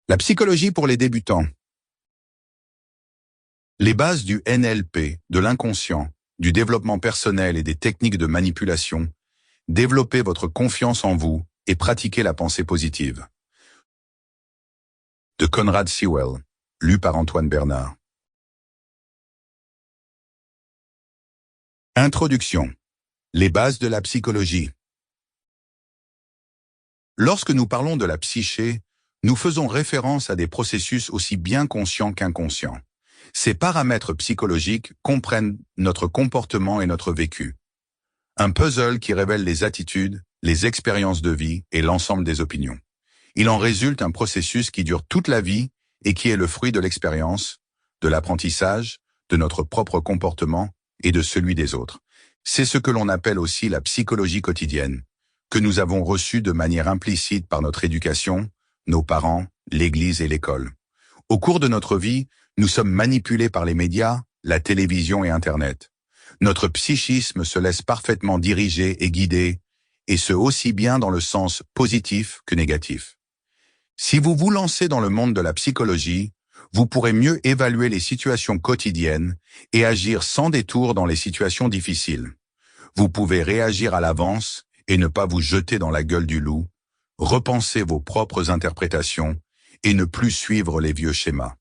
La psychologie pour les débutants. Les bases du NLP, de l'inconscient, du développement personnel et des techniques de manipulation. Développez votre confiance en vous et pratiquez la pensée positive. De Conrad Sewell, lu par Antoine Bernard. Introduction. Les bases de la psychologie. Lorsque nous parlons de la psyché, nous faisons référence à des processus aussi bien conscients qu'inconscients. Ces paramètres psychologiques comprennent notre comportement et notre vécu. Un puzzle qui révèle les attitudes, les expériences de vie et l'ensemble des opinions. Il en résulte un processus qui dure toute la vie et qui est le fruit de l'expérience, de l'apprentissage, de notre propre comportement et de celui des autres. C'est ce que l'on appelle aussi la psychologie quotidienne, que nous avons reçue de manière implicite par notre éducation, nos parents, l'Église et l'école. Au cours de notre vie, nous sommes manipulés par les médias, la télévision et Internet. Notre psychisme se laisse parfaitement diriger et guider, et ce aussi bien dans le sens positif que négatif. Si vous vous lancez dans le monde de la psychologie, vous pourrez mieux évaluer les situations quotidiennes et agir sans détour dans les situations difficiles. Vous pouvez réagir à l'avance et ne pas vous jeter dans la gueule du loup, repenser vos propres interprétations et ne plus suivre les vieux schémas.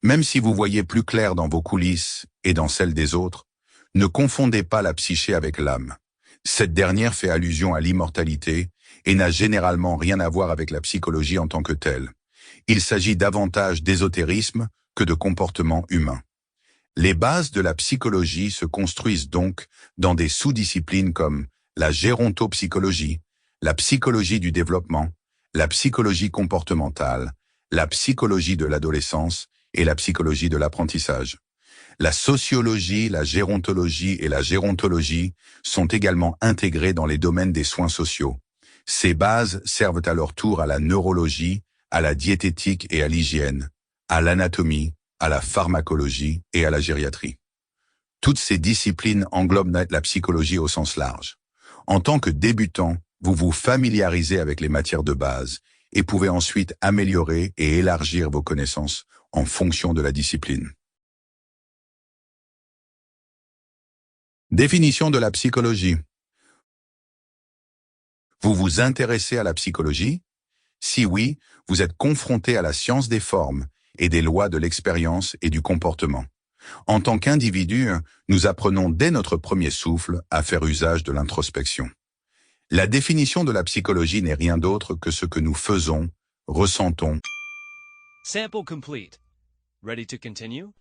Même si vous voyez plus clair dans vos coulisses et dans celles des autres, ne confondez pas la psyché avec l'âme. Cette dernière fait allusion à l'immortalité et n'a généralement rien à voir avec la psychologie en tant que telle. Il s'agit davantage d'ésotérisme que de comportement humain. Les bases de la psychologie se construisent donc dans des sous-disciplines comme la gérontopsychologie, la psychologie du développement, la psychologie comportementale, la psychologie de l'adolescence et la psychologie de l'apprentissage. La sociologie, la gérontologie et la gérontologie sont également intégrées dans les domaines des soins sociaux. Ces bases servent à leur tour à la neurologie, à la diététique et à l'hygiène, à l'anatomie, à la pharmacologie et à la gériatrie. Toutes ces disciplines englobent la psychologie au sens large. En tant que débutant, vous vous familiarisez avec les matières de base et pouvez ensuite améliorer et élargir vos connaissances en fonction de la discipline. Définition de la psychologie. Vous vous intéressez à la psychologie? Si oui, vous êtes confronté à la science des formes et des lois de l'expérience et du comportement. En tant qu'individu, nous apprenons dès notre premier souffle à faire usage de l'introspection. La définition de la psychologie n'est rien d'autre que ce que nous faisons, ressentons. Sample complete. Ready to continue?